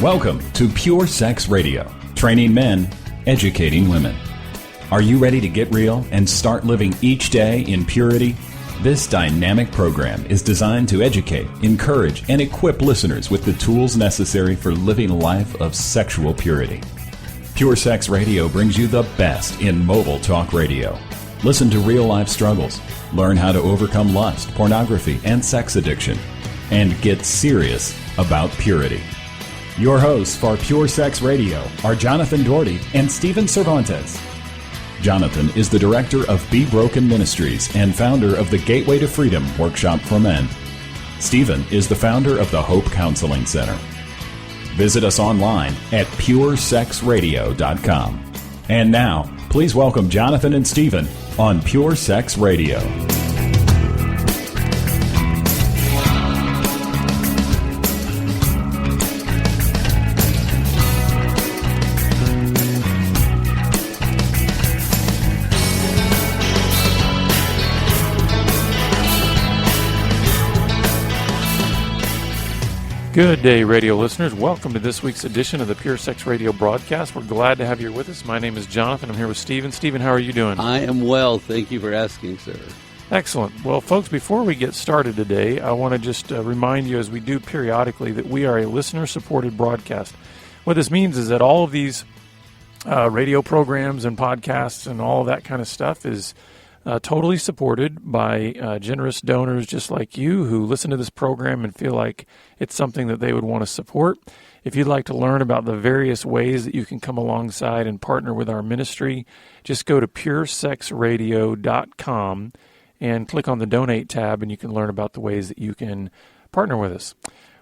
Welcome to Pure Sex Radio, training men, educating women. Are you ready to get real and start living each day in purity? This dynamic program is designed to educate, encourage, and equip listeners with the tools necessary for living a life of sexual purity. Pure Sex Radio brings you the best in mobile talk radio. Listen to real-life struggles, learn how to overcome lust, pornography, and sex addiction, and get serious about purity. Your hosts for Pure Sex Radio are Jonathan Doherty and Stephen Cervantes. Jonathan is the director of Be Broken Ministries and founder of the Gateway to Freedom Workshop for Men. Stephen is the founder of the Hope Counseling Center. Visit us online at puresexradio.com. And now, please welcome Jonathan and Stephen on Pure Sex Radio. Good day, radio listeners. Welcome to this week's edition of the Pure Sex Radio broadcast. We're glad to have you with us. My name is Jonathan. I'm here with Stephen. Stephen, how are you doing? I am well. Thank you for asking, sir. Excellent. Well, folks, before we get started today, I want to just remind you, as we do periodically, that we are a listener-supported broadcast. What this means is that all of these radio programs and podcasts and all of that kind of stuff is totally supported by generous donors just like you who listen to this program and feel like it's something that they would want to support. If you'd like to learn about the various ways that you can come alongside and partner with our ministry, just go to puresexradio.com and click on the Donate tab, and you can learn about the ways that you can partner with us.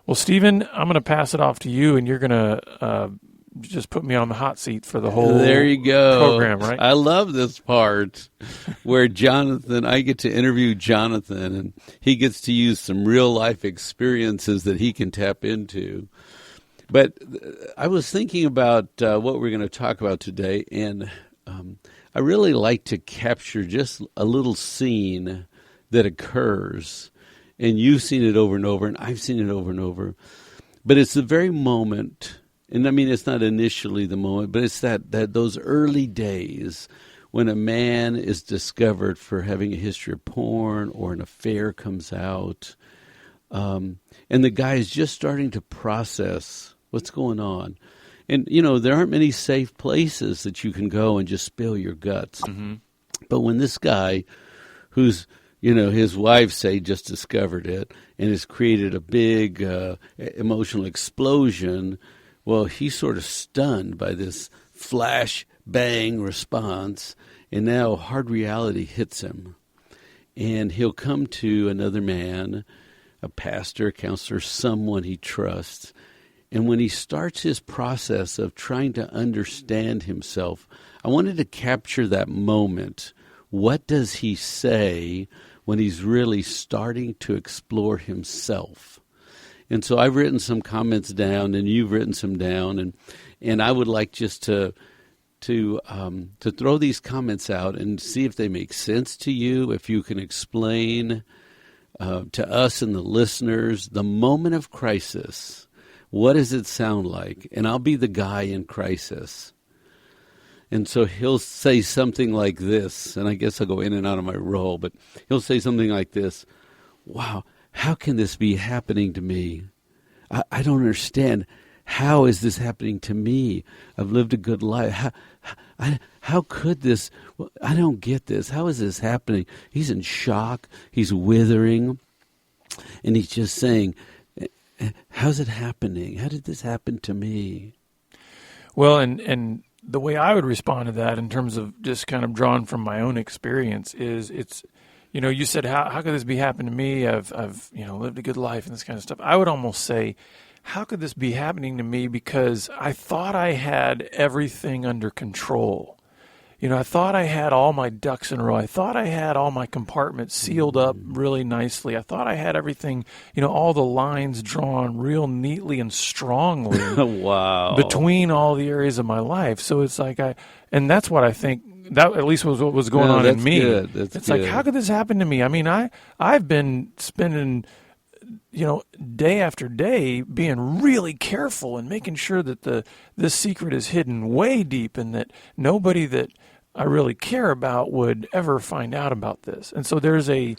Well, Stephen, I'm going to pass it off to you, and you're going to just put me on the hot seat for the whole there you go. Program, right? I love this part where I get to interview Jonathan, and he gets to use some real-life experiences that he can tap into. But I was thinking about what we're going to talk about today, and I really like to capture just a little scene that occurs. And you've seen it over and over, and I've seen it over and over. But it's the very moment. And I mean, it's not initially the moment, but it's that those early days when a man is discovered for having a history of porn or an affair comes out, and the guy is just starting to process what's going on. And, you know, there aren't many safe places that you can go and just spill your guts. Mm-hmm. But when this guy, who's, you know, his wife, say, just discovered it and has created a big emotional explosion, well, he's sort of stunned by this flash bang response, and now hard reality hits him. And he'll come to another man, a pastor, a counselor, someone he trusts. And when he starts his process of trying to understand himself, I wanted to capture that moment. What does he say when he's really starting to explore himself? And so I've written some comments down, and you've written some down, and I would like just to throw these comments out and see if they make sense to you, if you can explain to us and the listeners the moment of crisis. What does it sound like? And I'll be the guy in crisis. And so he'll say something like this, and I guess I'll go in and out of my role, but he'll say something like this: wow, how can this be happening to me? I don't understand. How is this happening to me? I've lived a good life. How could this? I don't get this. How is this happening? He's in shock. He's withering. And he's just saying, how's it happening? How did this happen to me? Well, and the way I would respond to that in terms of just kind of drawn from my own experience is it's, you know, you said, how could this be happening to me? I've you know, lived a good life and this kind of stuff. I would almost say, how could this be happening to me? Because I thought I had everything under control. You know, I thought I had all my ducks in a row. I thought I had all my compartments sealed up really nicely. I thought I had everything, you know, all the lines drawn real neatly and strongly wow. between all the areas of my life. So it's like and that's what I think, that at least was what was going on in me. Good. That's it's good. like, how could this happen to me? I mean, I've been spending day after day, being really careful and making sure that this secret is hidden way deep and that nobody that I really care about would ever find out about this. And so there's a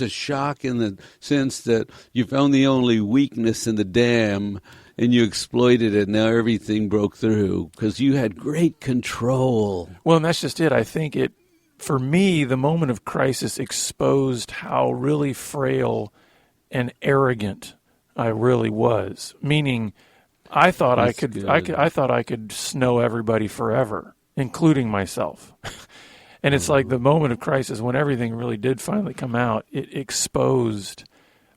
shock in the sense that you found the only weakness in the dam and you exploited it. Now everything broke through because you had great control. Well, and that's just it. I think for me, the moment of crisis exposed how really frail and arrogant I really was. Meaning, I thought I could snow everybody forever, including myself. And it's like the moment of crisis when everything really did finally come out. It exposed,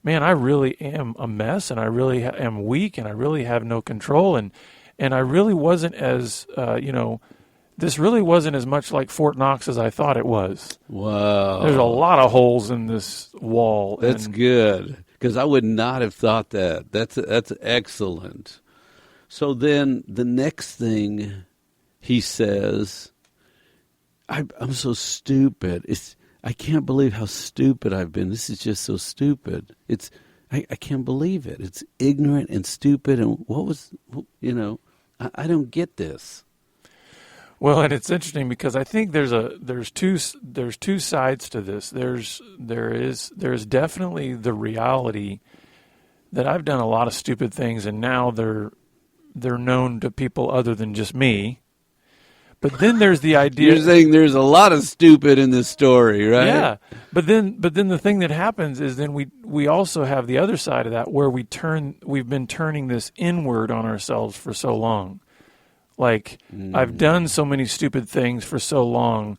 man, I really am a mess, and I really am weak, and I really have no control, and I really wasn't as this really wasn't as much like Fort Knox as I thought it was. Wow. There's a lot of holes in this wall. That's good, because I would not have thought that. That's excellent. So then the next thing he says, I'm so stupid. I can't believe how stupid I've been. This is just so stupid. I can't believe it. It's ignorant and stupid. And I don't get this. Well, and it's interesting because I think there's two sides to this. There is definitely the reality that I've done a lot of stupid things, and now they're known to people other than just me. But then there's the idea. You're saying there's a lot of stupid in this story, right? Yeah. But then the thing that happens is then we also have the other side of that where we've been turning this inward on ourselves for so long. Like, I've done so many stupid things for so long,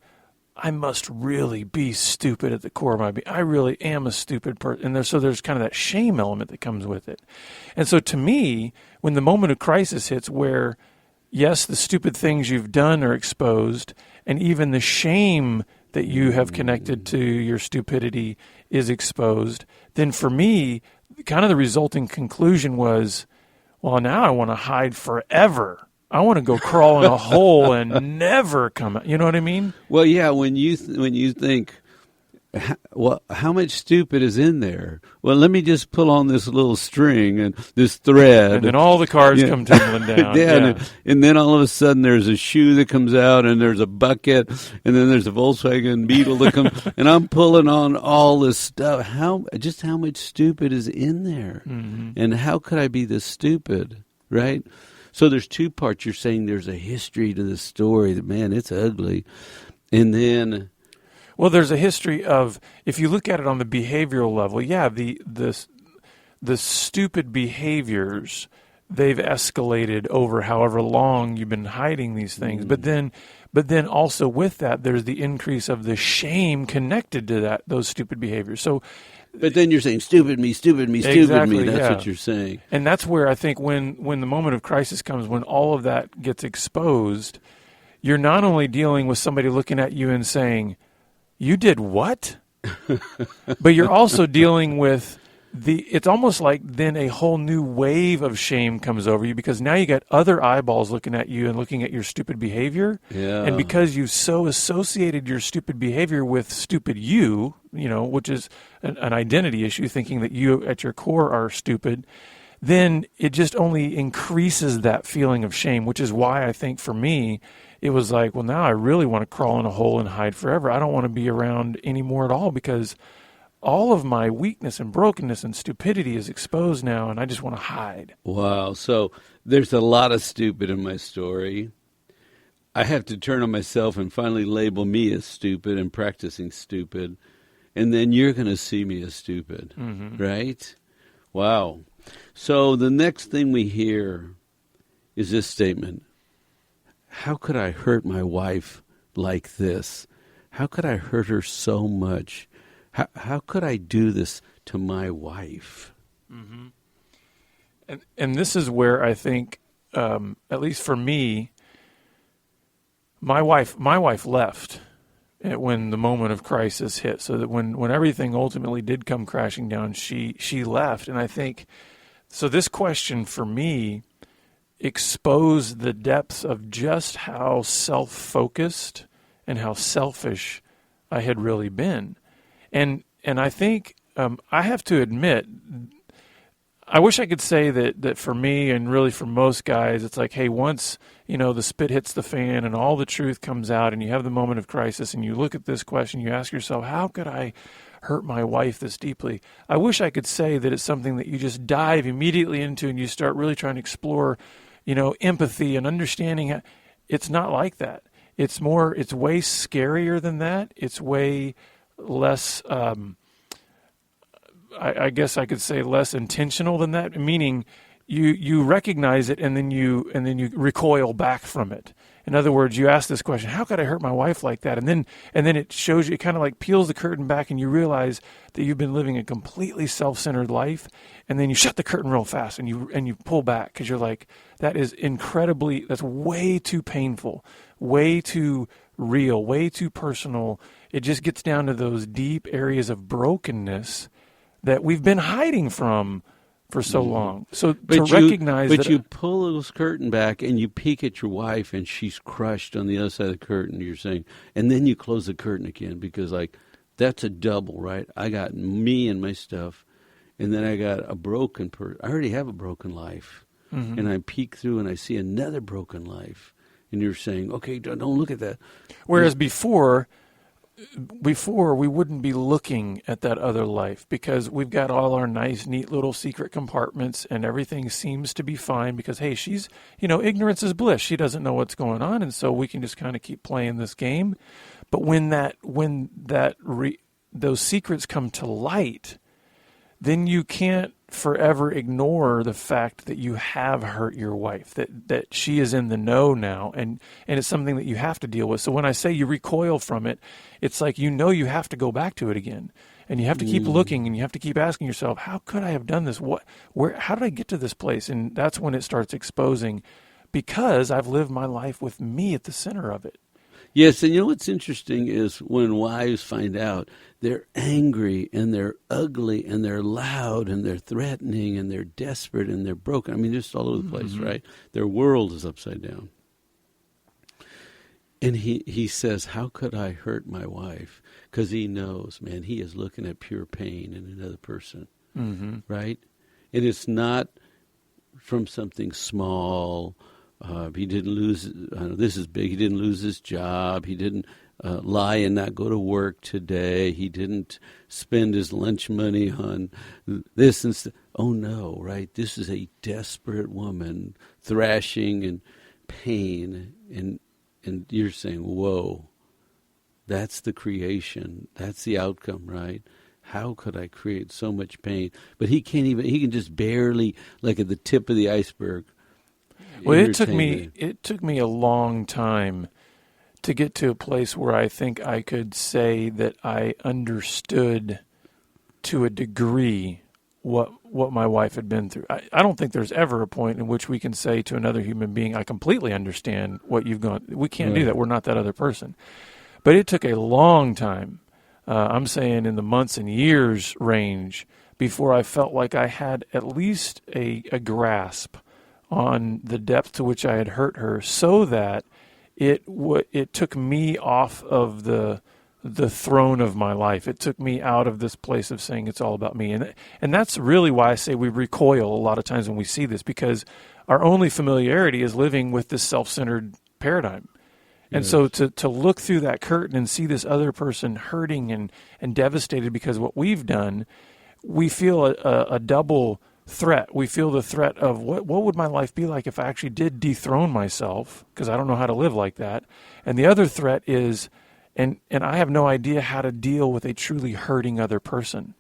I must really be stupid at the core of my being. I really am a stupid person. And there's kind of that shame element that comes with it. And so to me, when the moment of crisis hits where, yes, the stupid things you've done are exposed, and even the shame that you have connected to your stupidity is exposed, then for me, kind of the resulting conclusion was, well, now I want to hide forever. I want to go crawl in a hole and never come out. You know what I mean? Well, yeah, when you think, well, how much stupid is in there? Well, let me just pull on this little string and this thread. And then all the cars come tumbling down. And then all of a sudden there's a shoe that comes out, and there's a bucket, and then there's a Volkswagen Beetle that comes, and I'm pulling on all this stuff. How much stupid is in there? Mm-hmm. And how could I be this stupid, right? So there's two parts. You're saying there's a history to the story that, man, it's ugly. And then... Well, there's a history of, if you look at it on the behavioral level, yeah, the stupid behaviors, they've escalated over however long you've been hiding these things. Mm. But then also with that, there's the increase of the shame connected to those stupid behaviors. So... But then you're saying, stupid me, stupid me, stupid exactly, me. That's yeah. what you're saying. And that's where I think when the moment of crisis comes, when all of that gets exposed, you're not only dealing with somebody looking at you and saying, you did what? But you're also dealing with it's almost like then a whole new wave of shame comes over you because now you got other eyeballs looking at you and looking at your stupid behavior. Yeah. And because you've so associated your stupid behavior with stupid you, which is an identity issue, thinking that you at your core are stupid, then it just only increases that feeling of shame, which is why I think for me, it was like, well, now I really want to crawl in a hole and hide forever. I don't want to be around anymore at all because all of my weakness and brokenness and stupidity is exposed now, and I just want to hide. Wow. So there's a lot of stupid in my story. I have to turn on myself and finally label me as stupid and practicing stupid. And then you're going to see me as stupid, right? Wow. So the next thing we hear is this statement. How could I hurt my wife like this? How could I hurt her so much? How could I do this to my wife? Mm-hmm. And this is where I think, at least for me, my wife left when the moment of crisis hit. So that when everything ultimately did come crashing down, she left. And I think, so this question for me exposed the depths of just how self-focused and how selfish I had really been. And I think I have to admit, I wish I could say that for me and really for most guys, it's like, hey, once, the spit hits the fan and all the truth comes out and you have the moment of crisis and you look at this question, you ask yourself, how could I hurt my wife this deeply? I wish I could say that it's something that you just dive immediately into and you start really trying to explore, empathy and understanding. It's not like that. It's way scarier than that. It's way less, I guess I could say less intentional than that, meaning you recognize it and then you recoil back from it. In other words, you ask this question, how could I hurt my wife like that? And then it shows you, it kind of like peels the curtain back and you realize that you've been living a completely self-centered life, and then you shut the curtain real fast and you pull back because you're like, that's way too painful, way too real, way too personal. It just gets down to those deep areas of brokenness that we've been hiding from for so long. So recognize that... But you pull those curtain back and you peek at your wife and she's crushed on the other side of the curtain, you're saying, and then you close the curtain again because, that's a double, right? I got me and my stuff, and then I got a broken person. I already have a broken life. Mm-hmm. And I peek through and I see another broken life. And you're saying, okay, don't look at that. Whereas before we wouldn't be looking at that other life because we've got all our nice, neat little secret compartments and everything seems to be fine because, hey, she's, ignorance is bliss. She doesn't know what's going on. And so we can just kind of keep playing this game. But when those secrets come to light, then you can't forever ignore the fact that you have hurt your wife, that she is in the know now, and it's something that you have to deal with. So when I say you recoil from it, it's like you have to go back to it again. And you have to keep looking, and you have to keep asking yourself, how could I have done this? How did I get to this place? And that's when it starts exposing, because I've lived my life with me at the center of it. Yes, and what's interesting is when wives find out, they're angry and they're ugly and they're loud and they're threatening and they're desperate and they're broken. I mean, just all over the place, right? Their world is upside down. And he says, how could I hurt my wife? Because he knows, man, he is looking at pure pain in another person, right? And it's not from something small. He didn't lose, this is big, he didn't lose his job. He didn't lie and not go to work today. He didn't spend his lunch money on this and stuff. Oh, no, right? This is a desperate woman thrashing in pain. And you're saying, whoa, that's the creation. That's the outcome, right? How could I create so much pain? But he can just barely, like at the tip of the iceberg. Well, it took me a long time to get to a place where I think I could say that I understood to a degree what my wife had been through. I don't think there's ever a point in which we can say to another human being, I completely understand what you've gone. We can't do that. We're not that other person. But it took a long time. I'm saying in the months and years range before I felt like I had at least a grasp on the depth to which I had hurt her, so that it took me off of the throne of my life. It took me out of this place of saying it's all about me. And that's really why I say we recoil a lot of times when we see this, because our only familiarity is living with this self-centered paradigm. And so to look through that curtain and see this other person hurting and devastated because of what we've done, we feel a double threat. We feel the threat of what would my life be like if I actually did dethrone myself, because I don't know how to live like that. And the other threat is, and I have no idea how to deal with a truly hurting other person.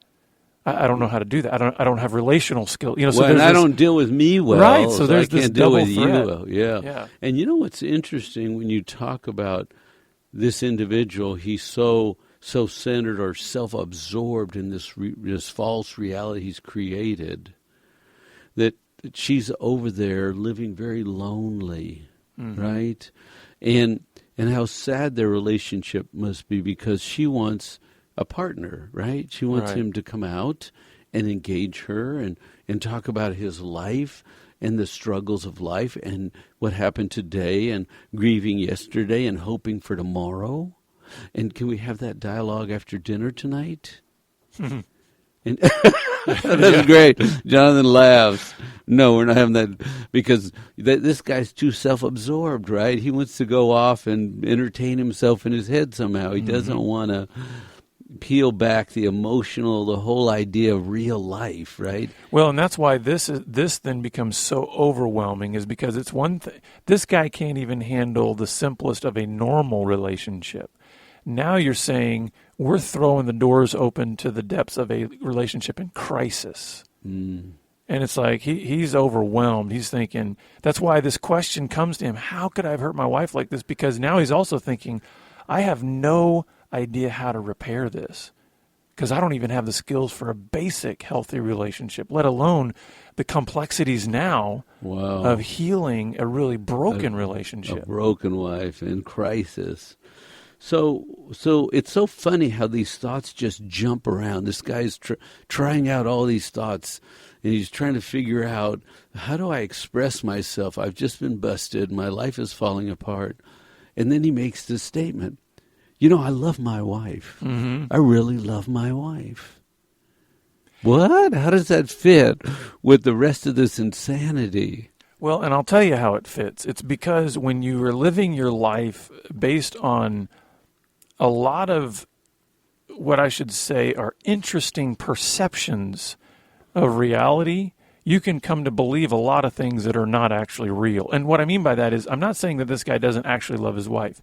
I don't know how to do that. I don't have relational skill. So and I don't deal with me well, right? So there's I can't this deal double with threat. you well. Yeah. And you know what's interesting when you talk about this individual? He's so centered or self-absorbed in this false reality he's created, that she's over there living very lonely, right? And how sad their relationship must be, because she wants a partner, right? She wants him to come out and engage her and talk about his life and the struggles of life and what happened today and grieving yesterday and hoping for tomorrow. And can we have that dialogue after dinner tonight? And that's great. Jonathan laughs. No, we're not having that, because this guy's too self-absorbed, right? He wants to go off and entertain himself in his head somehow. He doesn't want to peel back the whole idea of real life, right? Well, and that's why this then becomes so overwhelming, is because it's one thing. This guy can't even handle the simplest of a normal relationship. Now you're saying we're throwing the doors open to the depths of a relationship in crisis. And it's like he's overwhelmed. He's thinking, that's why this question comes to him, how could I have hurt my wife like this? Because now he's also thinking, I have no idea how to repair this, because I don't even have the skills for a basic healthy relationship, let alone the complexities now of healing a really broken relationship. A broken wife in crisis. So it's so funny how these thoughts just jump around. This guy's trying out all these thoughts, and he's trying to figure out, how do I express myself? I've just been busted. My life is falling apart. And then he makes this statement, I love my wife. I really love my wife. What? How does that fit with the rest of this insanity? Well, and I'll tell you how it fits. It's because when you are living your life based on a lot of what I should say are interesting perceptions of reality, you can come to believe a lot of things that are not actually real. And what I mean by that is, I'm not saying that this guy doesn't actually love his wife,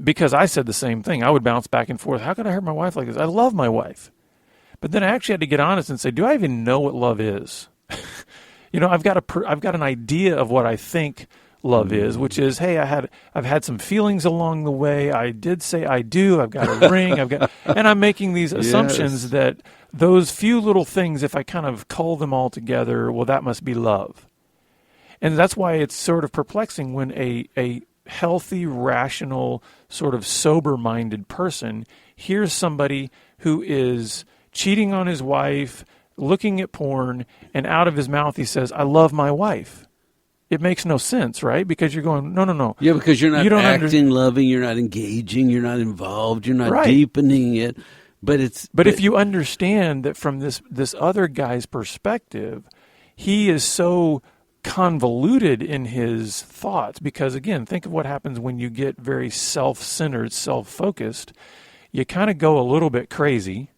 because I said the same thing. I would bounce back and forth. How could I hurt my wife like this? I love my wife. But then I actually had to get honest and say, do I even know what love is? I've got an idea of what I think love is, which is, hey, I've had some feelings along the way. I did say I do. I've got a ring. And I'm making these assumptions that those few little things, if I kind of cull them all together, well, that must be love. And that's why it's sort of perplexing when a healthy, rational, sort of sober-minded person hears somebody who is cheating on his wife, looking at porn, and out of his mouth he says, I love my wife. It makes no sense, right? Because you're going, no. Yeah, because you're not acting loving, you're not engaging, you're not involved, you're not deepening it. But if you understand that from this other guy's perspective, he is so convoluted in his thoughts, because again, think of what happens when you get very self-centered, self-focused. You kind of go a little bit crazy.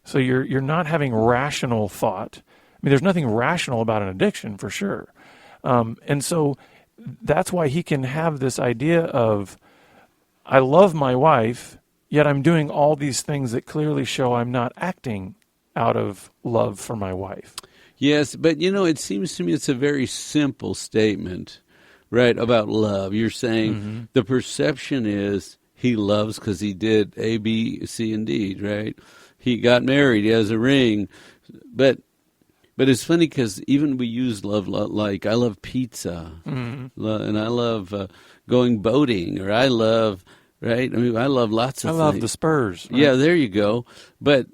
So you're not having rational thought. I mean, there's nothing rational about an addiction, for sure. And so that's why he can have this idea of, I love my wife, yet I'm doing all these things that clearly show I'm not acting out of love for my wife. Yes, but it seems to me it's a very simple statement, right, about love. You're saying the perception is he loves because he did A, B, C, and D, right? He got married, he has a ring, but it's funny because even we use love like I love pizza, and I love going boating, or I love, right? I mean, I love lots of things. I love the Spurs. Right? Yeah, there you go. But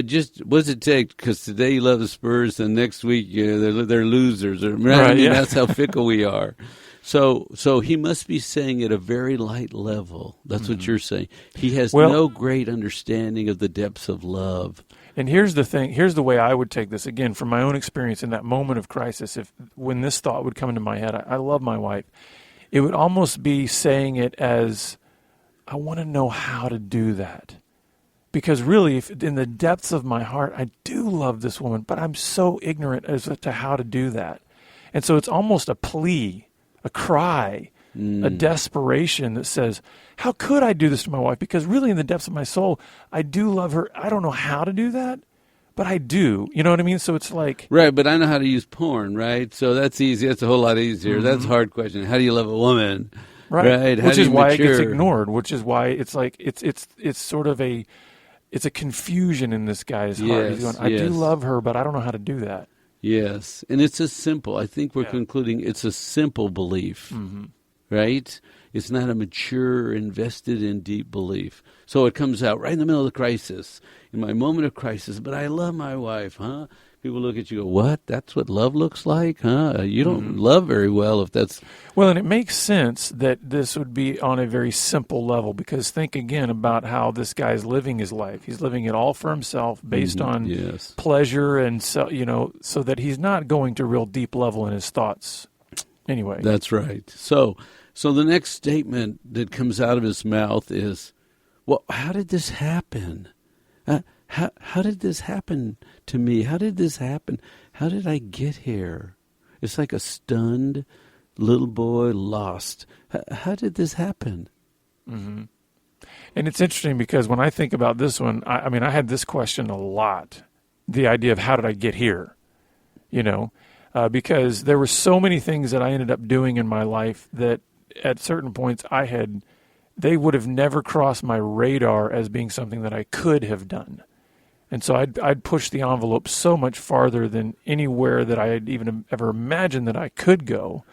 just what does it take? Because today you love the Spurs, and next week they're losers. Right? I mean, that's how fickle we are. So he must be saying at a very light level. That's what you're saying. He has no great understanding of the depths of love. And here's the thing. Here's the way I would take this, again, from my own experience in that moment of crisis. When this thought would come into my head, I love my wife, it would almost be saying it as, I want to know how to do that. Because really, if in the depths of my heart, I do love this woman, but I'm so ignorant as to how to do that. And so it's almost a plea, a cry, a desperation that says, how could I do this to my wife? Because really in the depths of my soul, I do love her. I don't know how to do that, but I do. You know what I mean? So it's like... Right, but I know how to use porn, right? So that's easy. That's a whole lot easier. That's a hard question. How do you love a woman? Right? Which is why it gets ignored, which is why it's like, it's sort of it's a confusion in this guy's heart. He's going, I do love her, but I don't know how to do that. Yes, and it's a simple, I think we're concluding it's a simple belief. right? It's not a mature, invested in deep belief. So it comes out right in the middle of the crisis, in my moment of crisis, but I love my wife, huh? People look at you and go, what? That's what love looks like, huh? You don't love very well if that's... Well, and it makes sense that this would be on a very simple level, because think again about how this guy's living his life. He's living it all for himself based on pleasure, and so that he's not going to real deep level in his thoughts anyway. That's right. So the next statement that comes out of his mouth is, well, how did this happen? How did this happen to me? How did this happen? How did I get here? It's like a stunned little boy lost. How did this happen? Mm-hmm. And it's interesting because when I think about this one, I mean, I had this question a lot. The idea of how did I get here? Because there were so many things that I ended up doing in my life that at certain points they would have never crossed my radar as being something that I could have done. And so I'd push the envelope so much farther than anywhere that I had even ever imagined that I could go.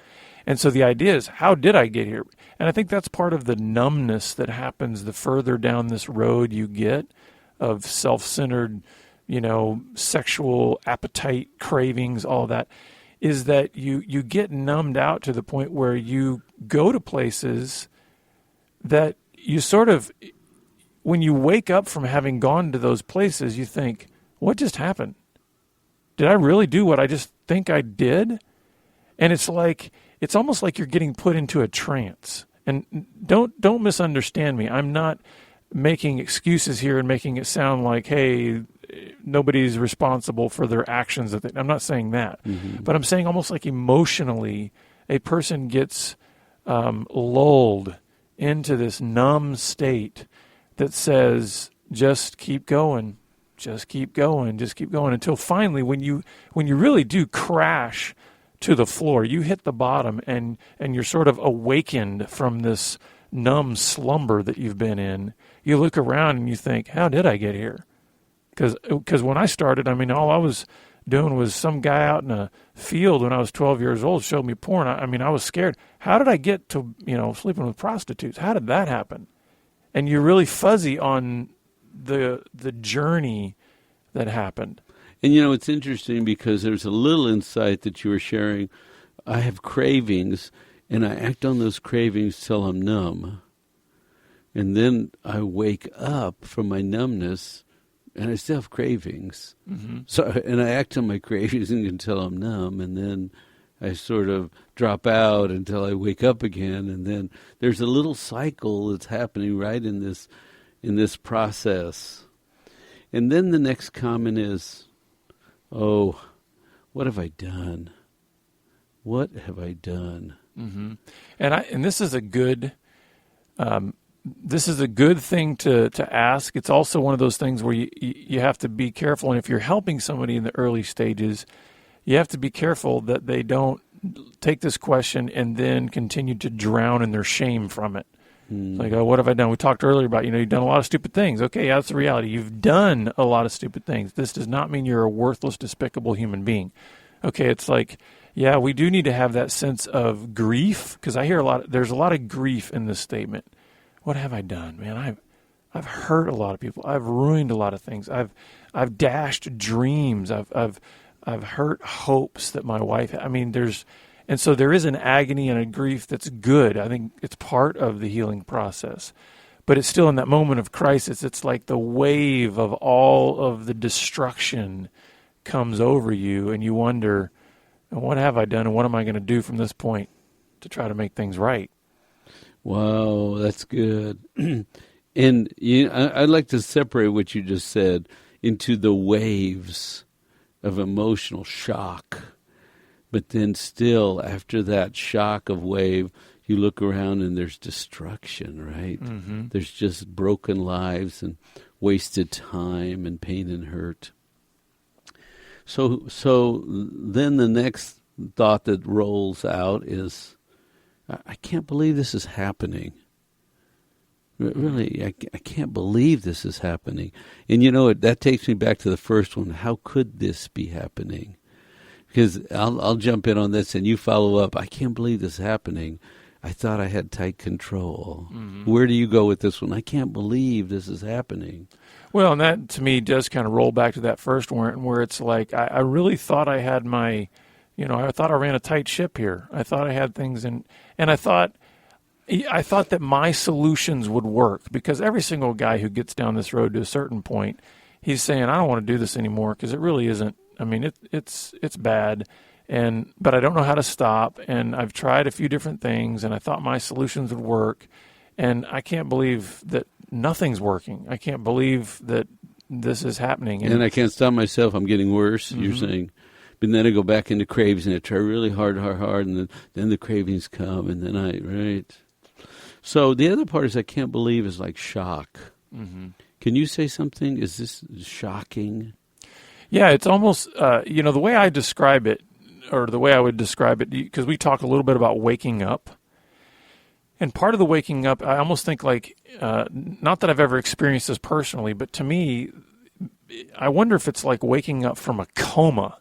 And so the idea is, how did I get here? And I think that's part of the numbness that happens the further down this road you get of self-centered, sexual appetite, cravings, all that, is that you get numbed out to the point where you go to places that you sort of... When you wake up from having gone to those places, you think, what just happened? Did I really do what I just think I did? And it's almost like you're getting put into a trance. And don't misunderstand me. I'm not making excuses here and making it sound like, hey, nobody's responsible for their actions. I'm not saying that. Mm-hmm. But I'm saying almost like emotionally, a person gets lulled into this numb state that says, just keep going, just keep going, just keep going, until finally when you really do crash to the floor, you hit the bottom and you're sort of awakened from this numb slumber that you've been in. You look around and you think, how did I get here? Because when I started, I mean, all I was doing was some guy out in a field when I was 12 years old showed me porn. I was scared. How did I get to, sleeping with prostitutes? How did that happen? And you're really fuzzy on the journey that happened. And, it's interesting because there's a little insight that you were sharing. I have cravings, and I act on those cravings till I'm numb. And then I wake up from my numbness, and I still have cravings. Mm-hmm. So, and I act on my cravings until I'm numb, and then I sort of drop out until I wake up again, and then there's a little cycle that's happening right in this process. And then the next comment is, oh, what have I done? What have I done? Mm-hmm. And this is a good thing to ask. It's also one of those things where you have to be careful, and if you're helping somebody in the early stages, you have to be careful that they don't take this question and then continue to drown in their shame from it. It's like, oh, what have I done? We talked earlier about, you've done a lot of stupid things. Okay, yeah, that's the reality. You've done a lot of stupid things. This does not mean you're a worthless, despicable human being. Okay, it's like, yeah, we do need to have that sense of grief, because I hear there's a lot of grief in this statement. What have I done? Man, I've hurt a lot of people. I've ruined a lot of things. I've dashed dreams. I've hurt hopes that my wife had. And so there is an agony and a grief that's good. I think it's part of the healing process. But it's still in that moment of crisis. It's like the wave of all of the destruction comes over you, and you wonder, what have I done, and what am I going to do from this point to try to make things right? Wow, that's good. And I'd like to separate what you just said into the waves of emotional shock. But then still, after that shock of wave, you look around and there's destruction, right? Mm-hmm. There's just broken lives and wasted time and pain and hurt. So then the next thought that rolls out is, I can't believe this is happening. Really, I can't believe this is happening. And that takes me back to the first one. How could this be happening? Because I'll jump in on this and you follow up. I can't believe this is happening. I thought I had tight control. Mm-hmm. Where do you go with this one? I can't believe this is happening. Well, and that to me does kind of roll back to that first one where it's like I really thought I had my, I thought I ran a tight ship here. I thought I had things and I thought that my solutions would work, because every single guy who gets down this road to a certain point, he's saying, I don't want to do this anymore because it really isn't. I mean, it's bad. But I don't know how to stop, and I've tried a few different things, and I thought my solutions would work, and I can't believe that nothing's working. I can't believe that this is happening. And I can't stop myself. I'm getting worse, mm-hmm. You're saying. But then I go back into cravings, and I try really hard, and then the cravings come, and then right. So the other part is I can't believe is like shock. Mm-hmm. Can you say something? Is this shocking? Yeah, it's almost, the way I describe it, or the way I would describe it, because we talk a little bit about waking up. And part of the waking up, I almost think like, not that I've ever experienced this personally, but to me, I wonder if it's like waking up from a coma.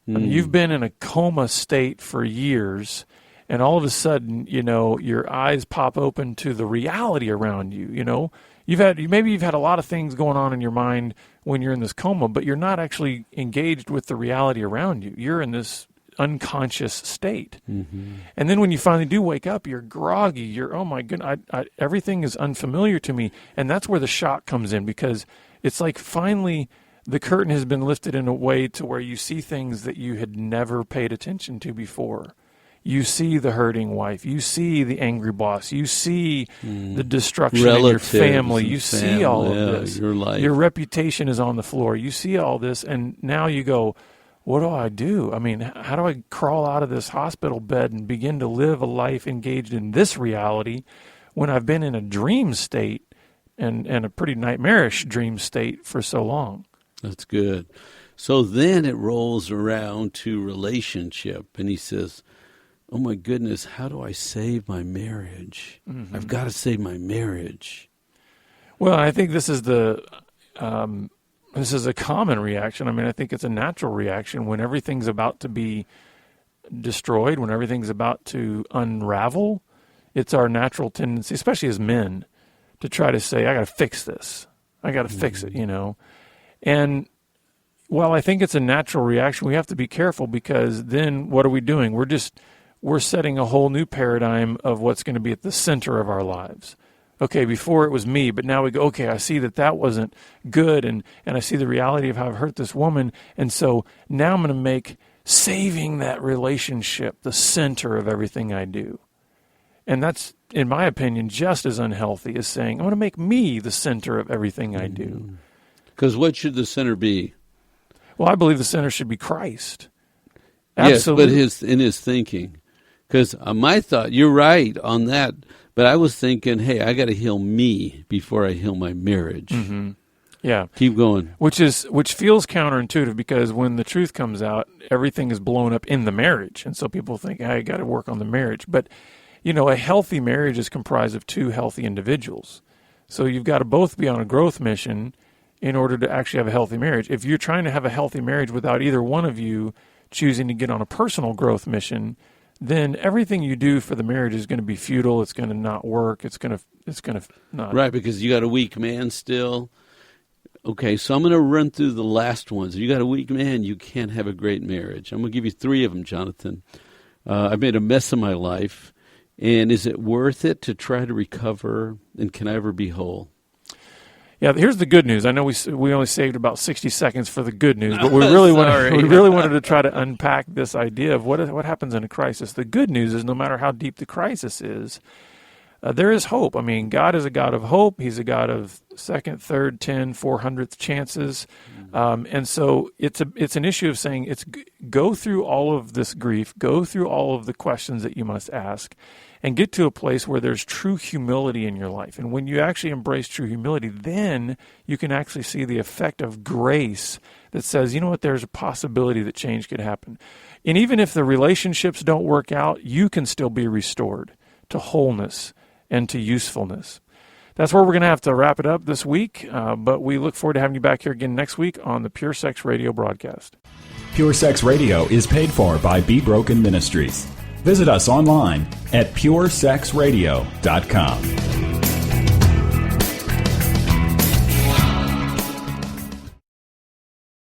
I mean, you've been in a coma state for years, and all of a sudden, your eyes pop open to the reality around you. You've had a lot of things going on in your mind when you're in this coma, but you're not actually engaged with the reality around you. You're in this unconscious state. Mm-hmm. And then when you finally do wake up, you're groggy. You're, oh my goodness, everything is unfamiliar to me. And that's where the shock comes in, because it's like finally the curtain has been lifted in a way to where you see things that you had never paid attention to before. You see the hurting wife. You see the angry boss. You see the destruction in your family. You see all of this. Your life. Your reputation is on the floor. You see all this, and now you go, what do I do? I mean, how do I crawl out of this hospital bed and begin to live a life engaged in this reality when I've been in a dream state and a pretty nightmarish dream state for so long? That's good. So then it rolls around to relationship, and he says, oh my goodness, how do I save my marriage? Mm-hmm. I've got to save my marriage. Well, I think this is this is a common reaction. I mean, I think it's a natural reaction when everything's about to be destroyed, when everything's about to unravel. It's our natural tendency, especially as men, to try to say, I got to fix this. I got to fix it, And while I think it's a natural reaction, we have to be careful, because then what are we doing? We're setting a whole new paradigm of what's going to be at the center of our lives. Okay, before it was me, but now we go, okay, I see that wasn't good, and I see the reality of how I've hurt this woman, and so now I'm going to make saving that relationship the center of everything I do. And that's, in my opinion, just as unhealthy as saying, I'm going to make me the center of everything I do. Because what should the center be? Well, I believe the center should be Christ. Absolutely. Yes, but in his thinking. Because my thought, you're right on that, but I was thinking, hey, I got to heal me before I heal my marriage. Mm-hmm. Yeah. Keep going. Which feels counterintuitive, because when the truth comes out, everything is blown up in the marriage. And so people think, hey, I got to work on the marriage. But, a healthy marriage is comprised of two healthy individuals. So you've got to both be on a growth mission in order to actually have a healthy marriage. If you're trying to have a healthy marriage without either one of you choosing to get on a personal growth mission, then everything you do for the marriage is going to be futile. It's going to not work. It's going to not. Right, because you got a weak man still. Okay, so I'm going to run through the last ones. If you got a weak man, you can't have a great marriage. I'm going to give you 3 of them, Jonathan. I've made a mess of my life, and is it worth it to try to recover, and can I ever be whole? Yeah, here's the good news. I know we only saved about 60 seconds for the good news, but we really wanted to try to unpack this idea of what happens in a crisis. The good news is no matter how deep the crisis is, there is hope. I mean, God is a God of hope. He's a God of second, third, 10, 400th chances. And so it's an issue of saying go through all of this grief, go through all of the questions that you must ask, and get to a place where there's true humility in your life. And when you actually embrace true humility, then you can actually see the effect of grace that says, you know what, there's a possibility that change could happen. And even if the relationships don't work out, you can still be restored to wholeness and to usefulness. That's where we're going to have to wrap it up this week, but we look forward to having you back here again next week on the Pure Sex Radio broadcast. Pure Sex Radio is paid for by Be Broken Ministries. Visit us online at puresexradio.com.